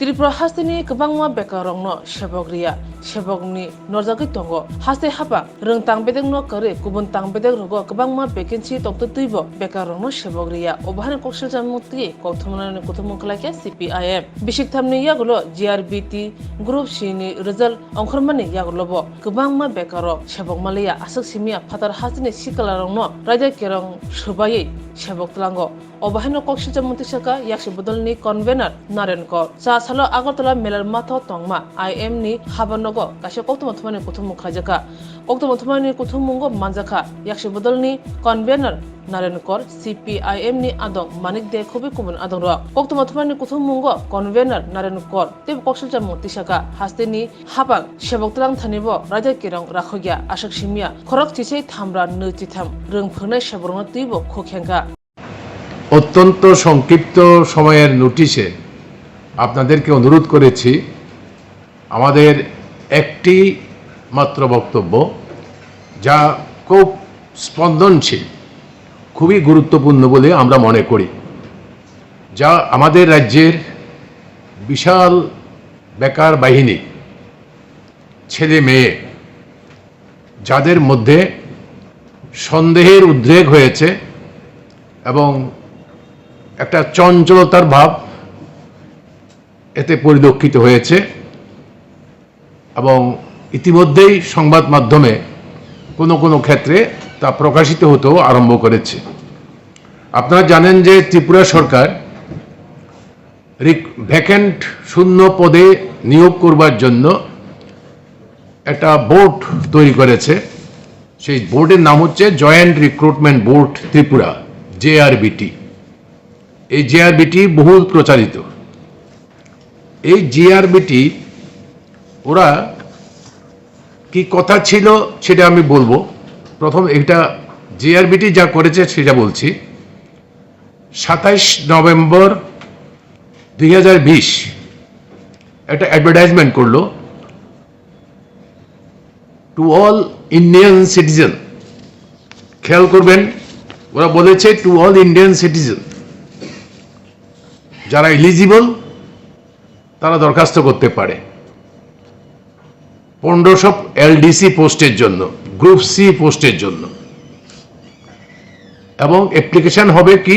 Tripura hastini kebangma bekarongno sebogria sebogni norjaki tongo haste hapa reng tangbedeng no kare kubun tangbedeng rogo kebangma vacancy tokto tuibo bekarongno sebogria obahane koksil jamuti kokthumana kuthumung khlake CPIM bishik thamni yagulo JRBT group C ni result ongkhormani yagulobo kebangma bekaro sebogmalia asak simia phatar hastini sikalarongno raja kereng subai sebok tlango obahane koksil jamuti saka yakshi bodolni convener narenkor salo Agartala melar matho tongma IM ni habanogo kashe koktomothmani kuthumung khajaka koktomothmani kuthumunggo manjaka yakshi bodolni convener narenkor CPIM ni adong manik de khobi kubun adong ro koktomothmani kuthumunggo convener narenkor teb koksilja mutisaka hasteni habang sheboktlang thanibo raja kirong rakhogya ashak simia khorok chisei thamra nuchitham rungphunai sheborno tuibo Khengkha অত্যন্ত সংক্ষিপ্ত সময়ের নোটিশে আপনাদেরকে অনুরোধ করেছি আমাদের একটি মাত্র বক্তব্য যা খুব স্পন্দনশীল খুবই গুরুত্বপূর্ণ বলে আমরা মনে করি যা আমাদের রাজ্যের বিশাল বেকার বাহিনী ছেলে মেয়ে যাদের মধ্যে সন্দেহের উদ্রেক হয়েছে এবং একটা চঞ্চলতার ভাব এতে পরিলক্ষিত হয়েছে এবং ইতিমধ্যেই সংবাদ মাধ্যমে কোনো ক্ষেত্রে তা প্রকাশিত হতেও আরম্ভ করেছে আপনারা জানেন যে ত্রিপুরা সরকার ভ্যাকেন্ট শূন্য পদে নিয়োগ করবার জন্য একটা বোর্ড তৈরি করেছে সেই বোর্ডের নাম হচ্ছে joint recruitment board Tripura JRBT এই JRBT বহুল প্রচারিত এই JRBT ওরা কি কথা ছিল সেটা আমি বলবো প্রথম এটা JRBT যা করেছে সেটা বলছি 27 নভেম্বর 2020 একটা অ্যাডভার্টাইজমেন্ট করলো টু অল ইন্ডিয়ান সিটিজেন খেয়াল করবেন ওরা বলেছে টু অল ইন্ডিয়ান সিটিজেন যারা এলিজিবল তারা দরখাস্ত করতে পারে 1500 LDC পোস্টের জন্য গ্রুপ সি পোস্টের জন্য এবং অ্যাপ্লিকেশন হবে কি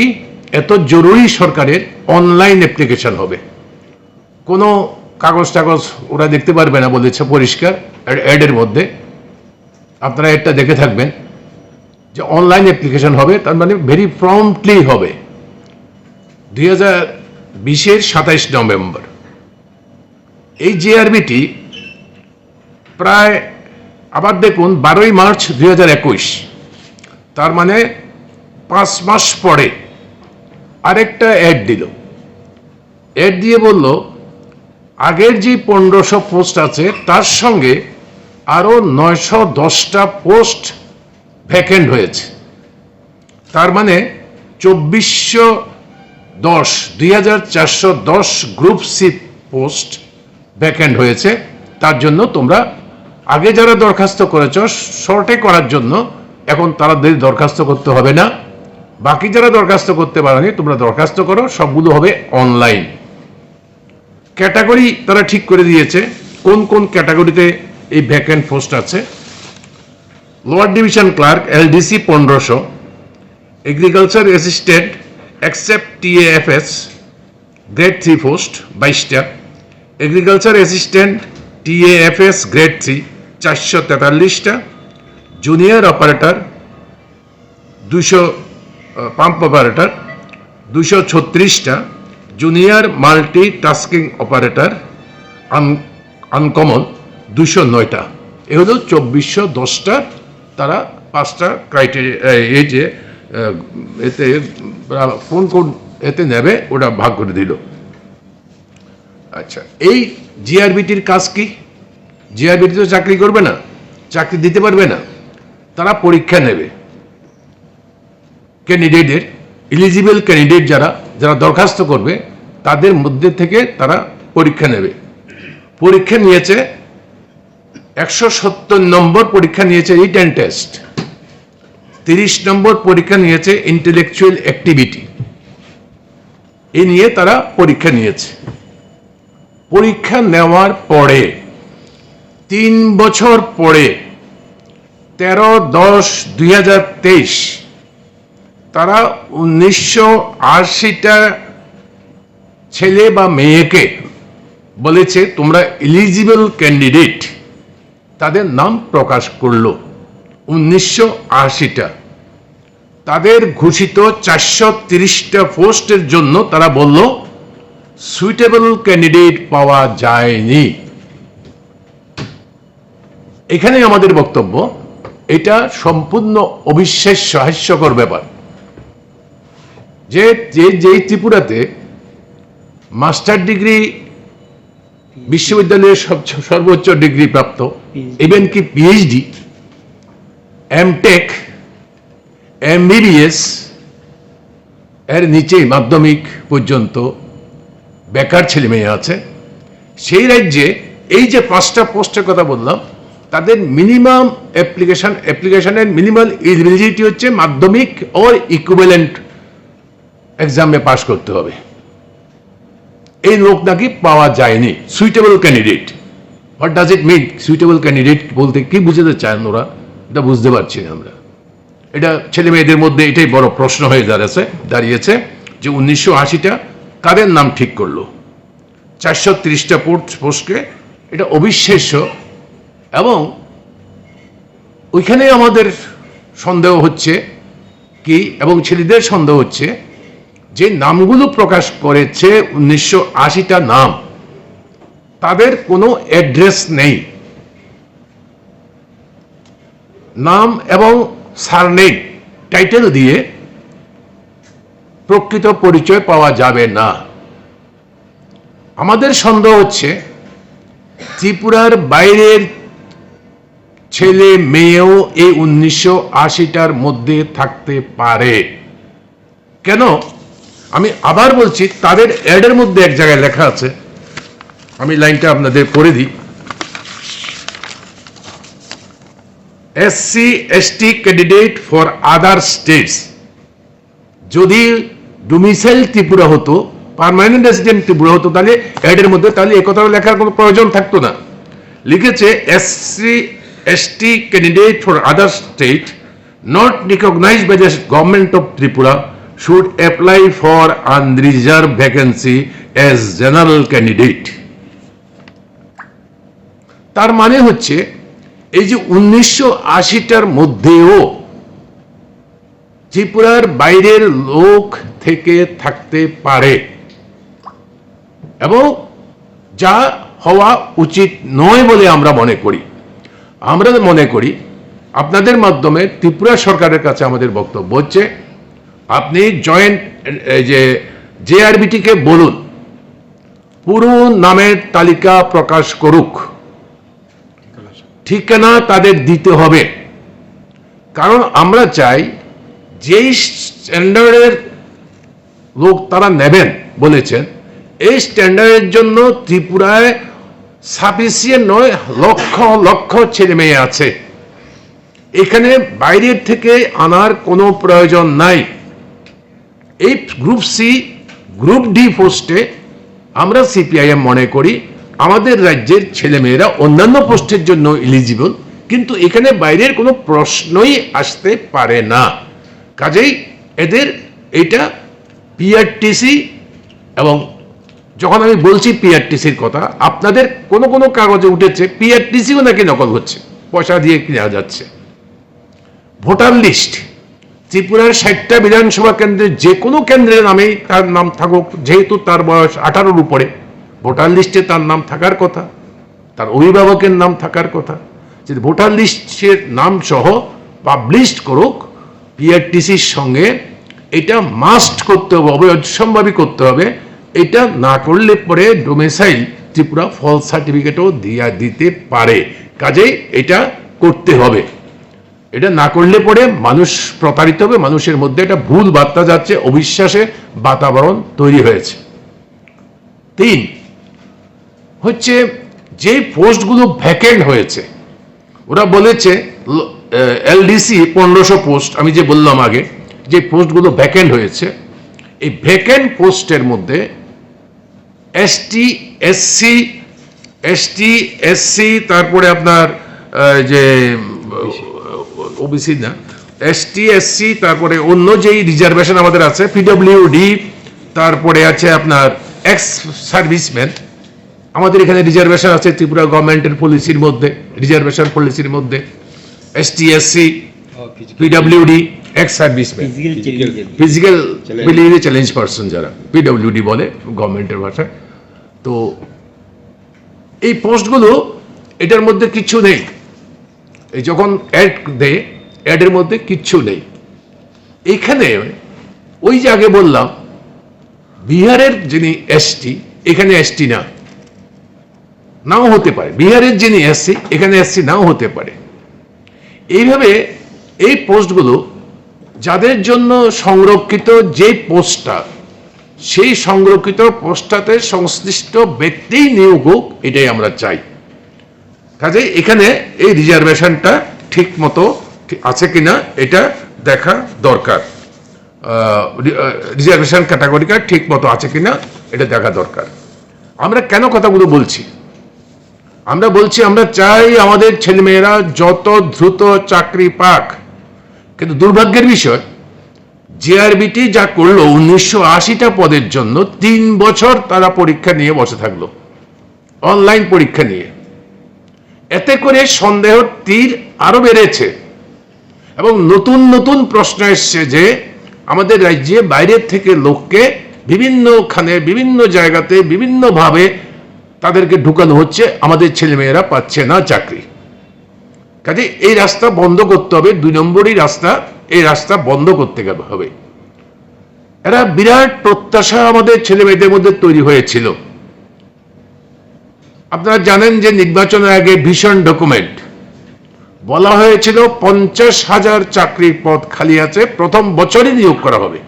এত জরুরি সরকারের অনলাইন অ্যাপ্লিকেশন হবে কোনো কাগজ টাগজ ওরা দেখতে পারবে না বলেছে পরিষ্কার অ্যাডের মধ্যে আপনারা এটা দেখে থাকবেন যে অনলাইন অ্যাপ্লিকেশন হবে তার মানে ভেরি প্রম্পটলি হবে 2020-এর 27 নভেম্বর এই JRBT প্রায় আবার দেখুন 12ই মার্চ 2021 তার মানে 5 মাস পরে আরেকটা অ্যাড দিল অ্যাড দিয়ে বলল আগের যে 1500 পোস্ট আছে তার সঙ্গে আরো 910টা পোস্ট ভ্যাকেন্ট হয়েছে তার মানে 2410 গ্রুপ সি পোস্ট ভ্যাকেন্ট হয়েছে তার জন্য তোমরা আগে যারা দরখাস্ত করেছো শর্টে করার জন্য এখন তাদের দরখাস্ত করতে হবে না বাকি যারা দরখাস্ত করতে পারেনি তোমরা দরখাস্ত করো সবগুলো হবে অনলাইন ক্যাটাগরি তারা ঠিক করে দিয়েছে কোন কোন ক্যাটাগরিতে এই ভ্যাকেন্ট পোস্ট আছে lower division clerk LDC 1500 agriculture assistant except TAFS grade 3 post 22টা এগ্রিকালচার অ্যাসিস্ট্যান্ট TAFS গ্রেড 3 443টা জুনিয়র অপারেটর 200 পাম্প অপারেটর 236টা junior multi tasking operator uncommon 209টা এ হলো 2410টা তারা 5টা ক্রাইটেরিয়া এই যে এতে কোন কোন এতে নেবে ওটা ভাগ করে দিল আচ্ছা এই JRBTর কাজ কি JRBT তো চাকরি করবে না চাকরি দিতে পারবে না তারা পরীক্ষা নেবে ক্যান্ডিডেটের এলিজিবল ক্যান্ডিডেট যারা দরখাস্ত করবে তাদের মধ্যে থেকে তারা পরীক্ষা নেবে পরীক্ষা নিয়েছে 170 নম্বর পরীক্ষা নিয়েছে রিটেন টেস্ট 30 নম্বর পরীক্ষা নিয়েছে ইন্টেলেকচুয়াল অ্যাক্টিভিটি এই নিয়ে তারা পরীক্ষা নিয়েছে পরীক্ষা নেওয়ার পরে 3 বছর পরে 13-10-2023 তারা 1980টা ছেলে বা মেয়েকে বলেছে তোমরা এলিজিবল ক্যান্ডিডেট, তাদের নাম প্রকাশ করলো 1980টা। তাদের ঘোষিত 430টা পোস্টের জন্য তারা বলল সুইটেবল ক্যান্ডিডেট পাওয়া যায়নি। এখানে আমাদের বক্তব্য, এটা সম্পূর্ণ অবিশ্বাস্য, হাস্যকর ব্যাপার যে যেই ত্রিপুরাতে মাস্টার ডিগ্রি বিশ্ববিদ্যালয়ের সর্বোচ্চ ডিগ্রি প্রাপ্ত, ইভেন কি পিএইচডি, এমটেক, এমবিবিএস এর নিচে মাধ্যমিক পর্যন্ত বেকার ছেলে মেয়ে আছে, সেই রাজ্যে এই যে 5টা পোস্টের কথা বললাম, তাদের মিনিমাম অ্যাপ্লিকেশনের মিনিমাম এলিজিবিলিটি হচ্ছে মাধ্যমিক ও ইকুইভ্যালেন্ট এক্সামে পাশ করতে হবে। এই লোক নাকি পাওয়া যায়নি, suitable candidate. What does it mean suitable candidate বলতে? কি বুঝাতে চান ওরা, এটা বুঝতে পারছি না আমরা। এটা ছেলে মেয়েদের মধ্যে এটাই বড় প্রশ্ন হয়ে দাঁড়িয়েছে যে 1980টা কাদের নাম ঠিক করলো 430টা পোস্টকে। এটা অবিশ্বাস্য। এবং ওইখানে আমাদের সন্দেহ হচ্ছে কি, এবং ছেলেদের সন্দেহ হচ্ছে যে নামগুলো প্রকাশ করেছে 1980টা নাম, তাদের কোনো অ্যাড্রেস নেই, নাম এবং সারনেম টাইটেল দিয়ে প্রকৃত পরিচয় পাওয়া যাবে না। আমাদের সন্দেহ হচ্ছে ত্রিপুরার বাইরের ছেলে মেয়েও এই 1980টার মধ্যে থাকতে পারে। কেন? আমি আবার বলছি, তাদের অ্যাডের মধ্যে এক জায়গায় লেখা আছে, আমি লাইনটা আপনাদের পড়ে দিই। SC/ST candidate for other states. যদি ডোমিসাইল ত্রিপুরা হতো, পার্মানেন্ট রেসিডেন্ট ত্রিপুরা হতো, তাহলে অ্যাডের মধ্যে তাহলে এই কথা লেখার কোনো প্রয়োজন থাকতো না। লিখেছে SC/ST candidate for other state not recognised by the government of Tripura should apply for unreserved vacancy as general candidate। তার মানে হচ্ছে এই যে 1980টার মধ্যেও ত্রিপুরার বাইরের লোক থেকে থাকতে পারে, এবং যা হওয়া উচিত নয় বলে আমরা মনে করি। আপনাদের মাধ্যমে ত্রিপুরা সরকারের কাছে আমাদের বক্তব্য হচ্ছে, আপনি জয়েন্ট যে JRBT কে বলুন পুরো নামের তালিকা প্রকাশ করুক, ঠিকানা তাদের দিতে হবে। কারণ আমরা চাই যেই স্ট্যান্ডার্ডের লোক তারা নেবেন বলেছেন, এই স্ট্যান্ডার্ডের জন্য ত্রিপুরায় সাফিসিয়েন্ট নয়, লক্ষ লক্ষ ছেলে মেয়ে আছে। এখানে বাইরের থেকে আনার কোনো প্রয়োজন নাই। এই গ্রুপ সি, গ্রুপ ডি পোস্টে আমরা CPIM মনে করি আমাদের রাজ্যের ছেলেমেয়েরা অন্যান্য পোস্টের জন্য এলিজিবল, কিন্তু এখানে বাইরের কোনো প্রশ্নই আসতে পারে না। কাজেই এদের এটা PRTC, এবং যখন আমি বলছি PRTCর কথা, আপনাদের কোনো কোনো কাগজে উঠেছে PRTCও নাকি নকল হচ্ছে, পয়সা দিয়ে কেনা যাচ্ছে। ভোটার লিস্ট ত্রিপুরার 60টা বিধানসভা কেন্দ্রের যে কোনো কেন্দ্রের নামেই তার নাম থাকুক, যেহেতু তার বয়স 18-র উপরে, ভোটার লিস্টে তার নাম থাকার কথা, তার অভিভাবকের নাম থাকার কথা। যদি ভোটার লিস্টের নাম সহ পাবলিশ করুক PRTCর সঙ্গে, এটা মাস্ট করতে হবে, অবশ্যম্ভাবী করতে হবে। এটা না করলে পরে ডোমিসাইল ত্রিপুরা ফলস সার্টিফিকেটও দিতে পারে। কাজেই এটা করতে হবে। এটা না করলে পরে মানুষ প্রতারিত হবে, মানুষের মধ্যে একটা ভুল বার্তা যাচ্ছে, অবিশ্বাসের বাতাবরণ তৈরি হয়েছে। 3 হচ্ছে যে পোস্টগুলো ভ্যাকেন্ট হয়েছে, ওরা বলেছে LDC 1500 পোস্ট, আমি যে বললাম আগে, যে পোস্টগুলো ভ্যাকেন্ট হয়েছে, এই ভ্যাকেন্ট পোস্টের মধ্যে এসটি এসসি তারপরে আপনার যে ওবিসি না, এসটি এসসি, তারপরে অন্য যেই রিজার্ভেশন আমাদের আছে, পিডব্লিউডি, তারপরে আছে আপনার এক্স সার্ভিসম্যান। আমাদের এখানে রিজার্ভেশন আছে ত্রিপুরা গভর্নমেন্টের পলিসির মধ্যে, রিজার্ভেশন পলিসির মধ্যে ST SC, PWD, ex serviceman, physically challenge person যারা পিডব্লিউডি বলে গভর্নমেন্টের ভাষায়। তো এই পোস্টগুলো এটার মধ্যে কিচ্ছু নেই। এই যখন অ্যাড দেয়, অ্যাডের মধ্যে কিচ্ছু নেই। এখানে ওই যে আগে বললাম বিহারের যিনি এসটি, এখানে এসটি নাও হতে পারে, বিহারের যিনি এসসি এখানে এসসি নাও হতে পারে। এইভাবে এই পোস্টগুলো যাদের জন্য সংরক্ষিত, যে পোস্টটা, সেই সংরক্ষিত পোস্টটাতে সংশ্লিষ্ট ব্যক্তিই নিয়োগ হোক, এটাই আমরা চাই। কাজে এখানে এই রিজার্ভেশনটা ঠিক মতো আছে কিনা এটা দেখা দরকার, রিজার্ভেশন ক্যাটাগরিটা ঠিক মতো আছে কিনা এটা দেখা দরকার। আমরা কেন কথাগুলো বলছি? আমরা বলছি আমরা চাই আমাদের ছেলেমেয়েরা যত দ্রুত চাকরি পাক, কিন্তু দুর্ভাগ্যের বিষয় জেআরবিটি যা করলো 1980টা পদের জন্য 3 বছর তারা পরীক্ষা নিয়ে বসে থাকলো, অনলাইন পরীক্ষা নিয়ে। এতে করে সন্দেহের তীর আরো বেড়েছে এবং নতুন নতুন প্রশ্ন এসছে যে আমাদের রাজ্যে বাইরের থেকে লোককে বিভিন্নখানে, বিভিন্ন জায়গাতে, বিভিন্নভাবে তাদেরকে ঢুকানো হচ্ছে, আমাদের ছেলেমেয়েরা পাচ্ছে না চাকরি। কাজে এই রাস্তা বন্ধ করতে হবে, 2 নম্বরই রাস্তা, এই রাস্তা বন্ধ করতে হবে। এরা বিরাট প্রত্যাশা আমাদের ছেলে মেয়েদের মধ্যে তৈরি হয়েছিল। আপনারা জানেন যে নির্বাচনের আগে ভীষণ ডকুমেন্ট বলা হয়েছিল 50,000 চাকরির পদ খালি আছে, প্রথম বছরই নিয়োগ করা হবে।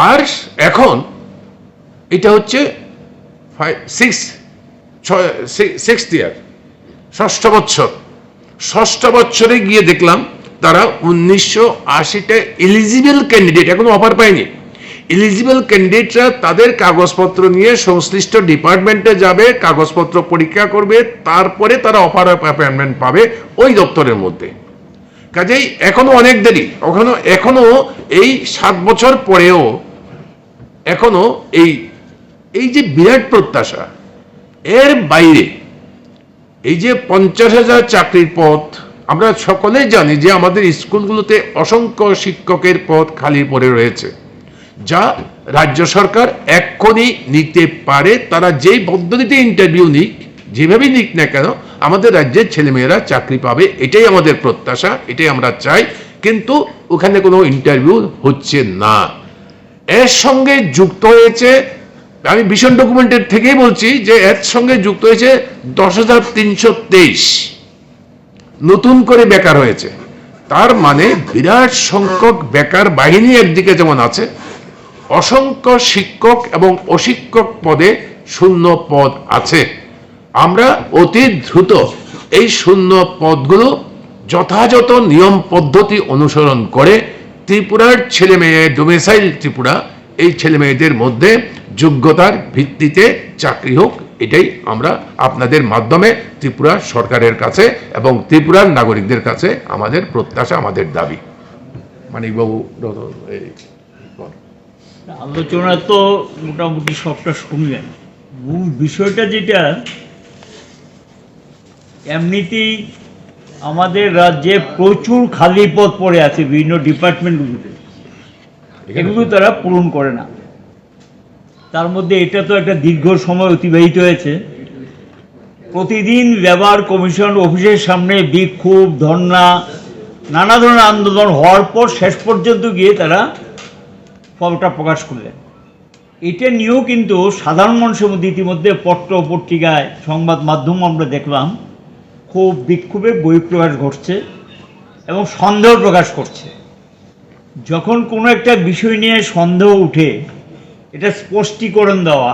আর এখন এটা হচ্ছে 6th ইয়ার, 6ষ্ঠ বছর। 6ষ্ঠ বছরে গিয়ে দেখলাম তারা 1980টা এলিজিবল ক্যান্ডিডেট এখনো অফার পায়নি। এলিজিবল ক্যান্ডিডেটরা তাদের কাগজপত্র নিয়ে সংশ্লিষ্ট ডিপার্টমেন্টে যাবে, কাগজপত্র পরীক্ষা করবে, তারপরে তারা অফার অ্যাপয়েন্টমেন্ট পাবে ওই দপ্তরের মধ্যে। কাজেই এখনো অনেক দেরি, এখনো এই 7 বছর পরেও এখনো এই যে বিরাট প্রত্যাশা, এর বাইরে এই যে 50,000 চাকরির পদ, আমরা সকলেই জানি যে আমাদের স্কুলগুলোতে অসংখ্য শিক্ষকের পদ খালি পড়ে রয়েছে, যা রাজ্য সরকার এক্ষুনি নিতে পারে। তারা যেই পদ্ধতিতে ইন্টারভিউ নিক, যেভাবেই নিক না কেন, আমাদের রাজ্যের ছেলেমেয়েরা চাকরি পাবে, এটাই আমাদের প্রত্যাশা, এটাই আমরা চাই। কিন্তু ওখানে কোনো ইন্টারভিউ হচ্ছে না। এর সঙ্গে যুক্ত হয়েছে, আমি ভীষণ ডকুমেন্টের থেকেই বলছি যে এর সঙ্গে যুক্ত হয়েছে 10,323 নতুন করে বেকার হয়েছে। তার মানে বিরাট সংখ্যক বেকার বাহিনী একদিকে যেমন আছে, অসংখ্য শিক্ষক এবং অশিক্ষক পদে শূন্য পদ আছে। আমরা অতি দ্রুত এই শূন্য পদগুলো যথাযথ নিয়ম পদ্ধতি অনুসরণ করে ত্রিপুরার ছেলে মেয়ে, ডোমিসাইল ত্রিপুরা, এই ছেলে মেয়েদের মধ্যে যোগ্যতার ভিত্তিতে চাকরি হোক, এটাই আমরা আপনাদের মাধ্যমে ত্রিপুরা সরকারের কাছে এবং ত্রিপুরার নাগরিকদের কাছে আমাদের প্রত্যাশা, আমাদের দাবি। মানিকবাবু, আলোচনা তো মোটামুটি সবটা শুনলেন। মূল বিষয়টা যেটা, এমনিতেই আমাদের রাজ্যে প্রচুর খালি পদ পড়ে আছে বিভিন্ন ডিপার্টমেন্টগুলোতে, এগুলো তারা পূরণ করে না। তার মধ্যে এটা তো একটা দীর্ঘ সময় অতিবাহিত হয়েছে। প্রতিদিন লেবার কমিশন অফিসের সামনে বিক্ষোভ, ধর্ণা, নানা ধরনের আন্দোলন হওয়ার পর শেষ পর্যন্ত গিয়ে তারা ফলটা প্রকাশ করলেন। এটা নিয়েও কিন্তু সাধারণ মানুষের মধ্যে ইতিমধ্যে পত্র পত্রিকায়, সংবাদ মাধ্যম আমরা দেখলাম খুব বিক্ষোভে বহিঃপ্রকাশ ঘটছে এবং সন্দেহ প্রকাশ করছে। যখন কোনো একটা বিষয় নিয়ে সন্দেহ উঠে, এটা স্পষ্টীকরণ দেওয়া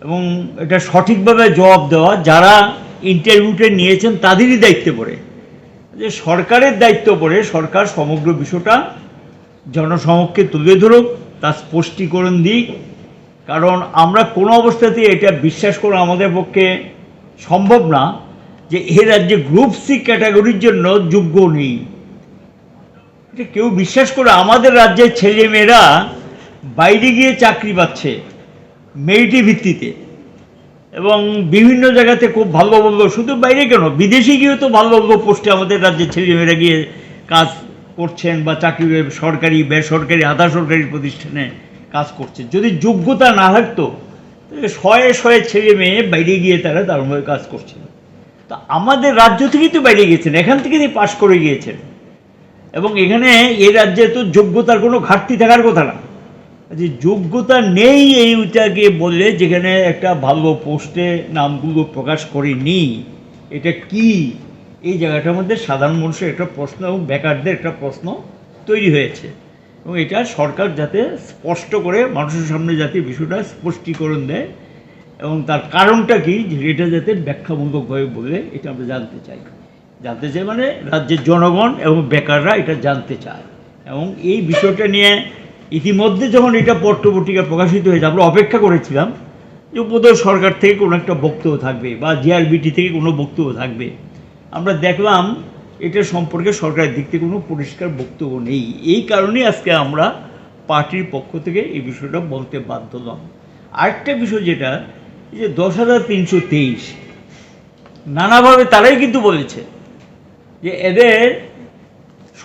এবং এটা সঠিকভাবে জবাব দেওয়া যারা ইন্টারভিউটা নিয়েছেন তাদেরই দায়িত্ব পড়ে, যে সরকারের দায়িত্ব পড়ে সরকার সমগ্র বিষয়টা জনসমক্ষে তুলে ধরুক, তার স্পষ্টীকরণ দিক কারণ আমরা কোনো অবস্থাতেই এটা বিশ্বাস করা আমাদের পক্ষে সম্ভব না যে এই রাজ্যে গ্রুপ সি ক্যাটাগরির জন্য যোগ্য নেই। এটা কেউ বিশ্বাস করে? আমাদের রাজ্যের ছেলেমেয়েরা বাইরে গিয়ে চাকরি পাচ্ছে মেরিটি ভিত্তিতে, এবং বিভিন্ন জায়গাতে খুব ভালো ভালো, শুধু বাইরে কেন, বিদেশে গিয়েও তো ভালো ভালো পোস্টে আমাদের রাজ্যের ছেলেমেয়েরা গিয়ে কাজ করছেন, বা চাকরি সরকারি বেসরকারি আধা সরকারি প্রতিষ্ঠানে কাজ করছে। যদি যোগ্যতা না থাকতো তাহলে শয়ে শয়ে ছেলে মেয়ে বাইরে গিয়ে তারা দারুণভাবে কাজ করছে। তো আমাদের রাজ্য থেকেই তো বাইরে গিয়েছেন, এখান থেকেই পাশ করে গিয়েছেন, এবং এখানে এই রাজ্যে তো যোগ্যতার কোনো ঘাটতি থাকার কথা না। যে যোগ্যতা নেই এইটাকে বললে, যেখানে একটা ভালো পোস্টে নামগুলো প্রকাশ করেনি, এটা কি? এই জায়গাটার মধ্যে সাধারণ মানুষের একটা প্রশ্ন এবং বেকারদের একটা প্রশ্ন তৈরি হয়েছে, এবং এটা সরকার যাতে স্পষ্ট করে মানুষের সামনে যাতে বিষয়টা স্পষ্টীকরণ দেয়, এবং তার কারণটা কি এটা যাতে ব্যাখ্যামূলকভাবে বলে, এটা আমরা জানতে চাই মানে রাজ্যের জনগণ এবং বেকাররা এটা জানতে চায়। এবং এই বিষয়টা নিয়ে ইতিমধ্যে যখন এটা পত্রপত্রিকা প্রকাশিত হয়েছে, আমরা অপেক্ষা করেছিলাম যে বোধহয় সরকার থেকে কোনো একটা বক্তব্য থাকবে বা JRBT থেকে কোনো বক্তব্য থাকবে। আমরা দেখলাম এটা সম্পর্কে সরকারের দিক থেকে কোনো পরিষ্কার বক্তব্য নেই। এই কারণেই আজকে আমরা পার্টির পক্ষ থেকে এই বিষয়টা বলতে বাধ্য হলাম। আরেকটা বিষয় যেটা, যে 10,323 নানাভাবে তারাই কিন্তু বলেছে যে এদের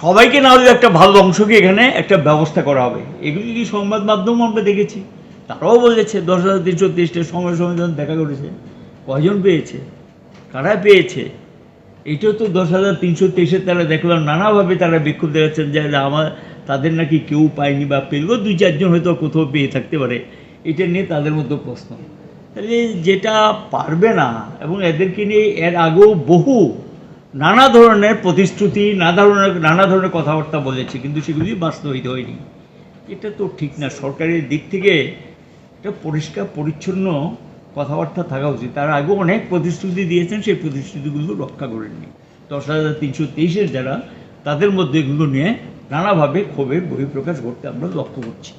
সবাইকে না হলে একটা ভালো অংশকে এখানে একটা ব্যবস্থা করা হবে। এগুলি কি সংবাদ মাধ্যম আমরা দেখেছি, তারাও বলেছে 10,323টা সময় যখন দেখা করেছে, কয়জন পেয়েছে, কারা পেয়েছে? এটাও তো 10,323 তারা দেখলাম নানাভাবে তারা বিক্ষোভ দেখাচ্ছেন যে তাদের নাকি কেউ পায়নি, বা পেলেও 2-4 জন হয়তো কোথাও পেয়ে থাকতে পারে। এটা নিয়ে তাদের মধ্যে প্রশ্ন। তাহলে যেটা পারবে না, এবং এদেরকে নিয়ে এর আগেও বহু নানা ধরনের প্রতিশ্রুতি, নানা ধরনের কথাবার্তা বলেছে, কিন্তু সেগুলি বাস্তবায়িত হয়নি। এটা তো ঠিক না। সরকারের দিক থেকে একটা পরিষ্কার পরিচ্ছন্ন কথাবার্তা থাকা উচিত। তার আগেও অনেক প্রতিশ্রুতি দিয়েছেন, সেই প্রতিশ্রুতিগুলো রক্ষা করেননি। 10,323 যারা, তাদের মধ্যে এগুলো নিয়ে নানাভাবে ক্ষোভের বহিঃপ্রকাশ করতে আমরা লক্ষ্য করছি।